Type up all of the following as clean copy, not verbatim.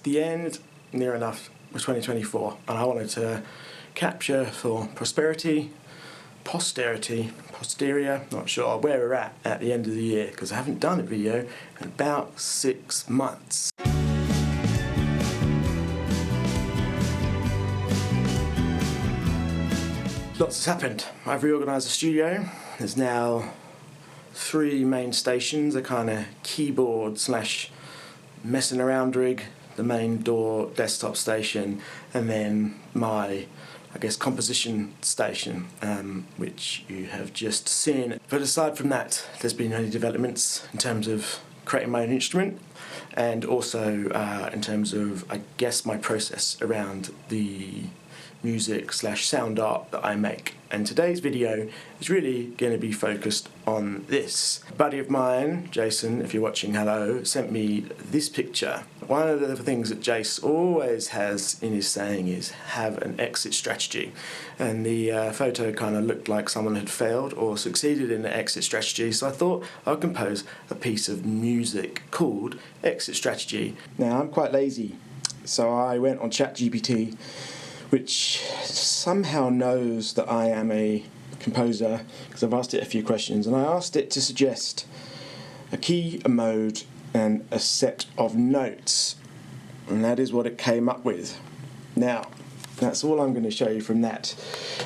the end, near enough, was 2024, and I wanted to capture for posterity, not sure where we're at the end of the year, because I haven't done a video in about 6 months. Lots has happened. I've reorganised the studio. There's now 3 main stations, a kind of keyboard / messing around rig, the main DAW desktop station, and then my, I guess, composition station, which you have just seen. But aside from that, there's been any developments in terms of creating my own instrument, and also in terms of, I guess, my process around the music / sound art that I make. And today's video is really going to be focused on this. A buddy of mine, Jason, if you're watching, hello, sent me this picture. One of the things that Jace always has in his saying is have an exit strategy, and the photo kind of looked like someone had failed or succeeded in the exit strategy, so I thought I'd compose a piece of music called Exit Strategy. Now, I'm quite lazy, so I went on ChatGPT, which somehow knows that I am a composer, because I've asked it a few questions, and I asked it to suggest a key, a mode, and a set of notes, and that is what it came up with. Now, that's all I'm going to show you from that.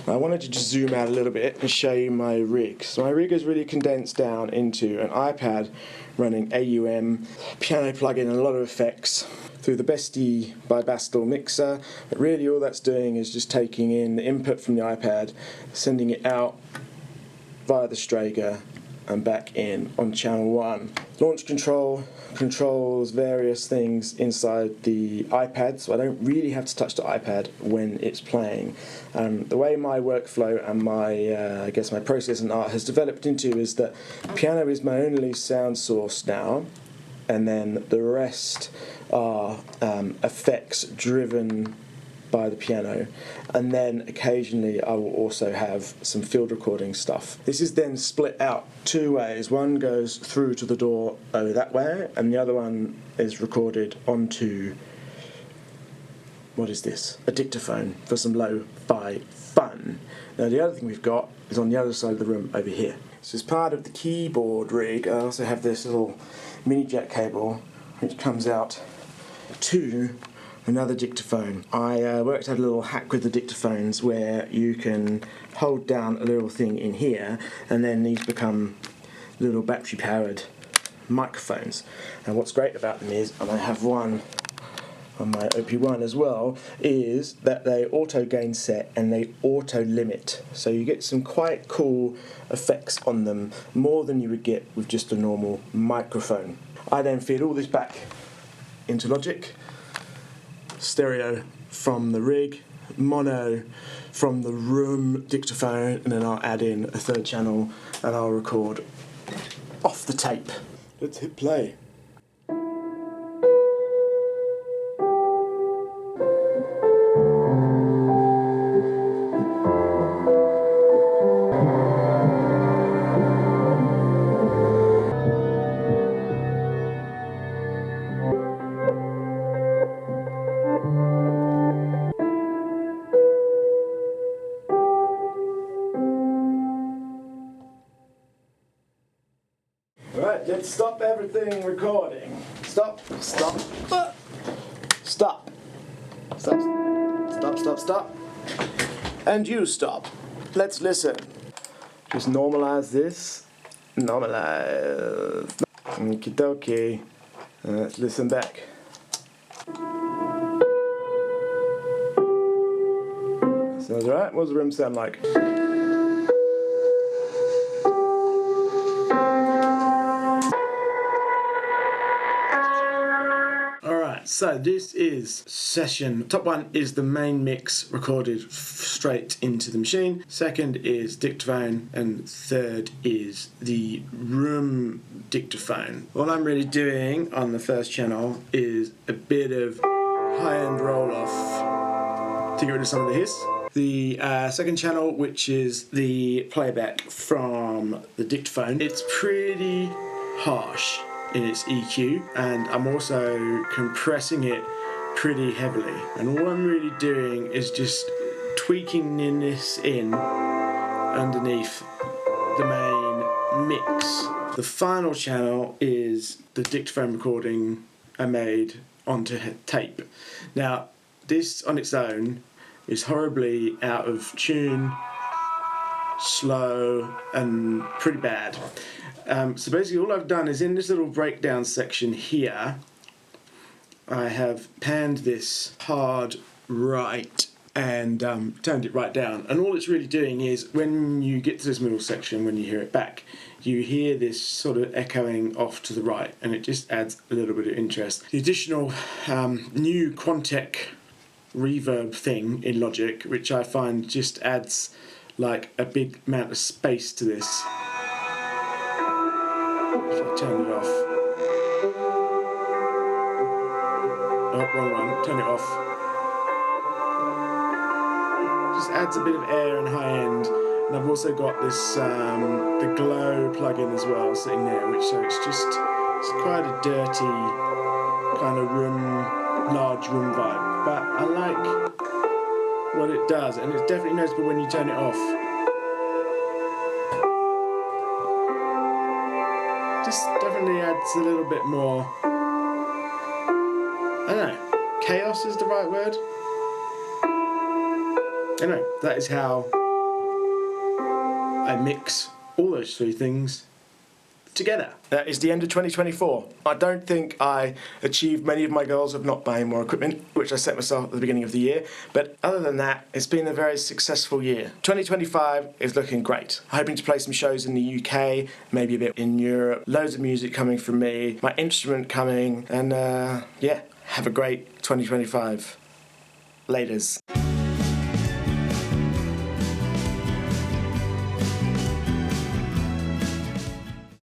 I wanted to just zoom out a little bit and show you my rig. So my rig is really condensed down into an iPad running AUM, piano plugin, and a lot of effects through the Bestie by Bastel mixer, but really all that's doing is just taking in the input from the iPad, sending it out via the Strager and back in on channel 1. Launch control controls various things inside the iPad, so I don't really have to touch the iPad when it's playing. The way my workflow and my, I guess, my process and art has developed into is that piano is my only sound source now, and then the rest are effects driven by the piano, and then occasionally I will also have some field recording stuff. This is then split out 2 ways. One goes through to the DAW over that way, and the other one is recorded onto, what is this? A dictaphone for some lo-fi fun. Now the other thing we've got is on the other side of the room over here. So as part of the keyboard rig, I also have this little mini jack cable which comes out to another dictaphone. I worked out a little hack with the dictaphones where you can hold down a little thing in here, and then these become little battery powered microphones. And what's great about them is, and I have one on my OP1 as well, is that they auto gain set and they auto limit, so you get some quite cool effects on them, more than you would get with just a normal microphone. I then feed all this back into Logic, stereo from the rig, mono from the room dictaphone, and then I'll add in a 3rd channel and I'll record off the tape. Let's hit play. Alright, let's stop everything recording. Stop. And you stop. Let's listen. Just normalize this. Normalize. Okie dokie. Let's listen back. Sounds alright? What does the room sound like? So this is session. Top 1 is the main mix recorded straight into the machine. 2nd is dictaphone, and 3rd is the room dictaphone. All I'm really doing on the 1st channel is a bit of high-end roll-off to get rid of some of the hiss. The 2nd channel, which is the playback from the dictaphone, it's pretty harsh in its EQ, and I'm also compressing it pretty heavily. And all I'm really doing is just tweaking this in underneath the main mix. The final channel is the dictaphone recording I made onto tape. Now, this on its own is horribly out of tune, slow, and pretty bad. So basically all I've done is in this little breakdown section here, I have panned this hard right and turned it right down. And all it's really doing is when you get to this middle section, when you hear it back, you hear this sort of echoing off to the right, and it just adds a little bit of interest. The additional new Quantec reverb thing in Logic, which I find just adds like a big amount of space to this. If I turn it off. Oh, wrong one. Turn it off. Just adds a bit of air and high end. And I've also got this the Glow plugin as well sitting there, which so it's quite a dirty kind of large room vibe. But I like what it does, and it's definitely noticeable when you turn it off. Just definitely adds a little bit more, I don't know, chaos is the right word? Anyway, that is how I mix all those three things together. That is the end of 2024. I don't think I achieved many of my goals of not buying more equipment, which I set myself at the beginning of the year, but other than that, it's been a very successful year. 2025 is looking great. I'm hoping to play some shows in the UK, maybe a bit in Europe, loads of music coming from me, my instrument coming, and yeah, have a great 2025. Laters.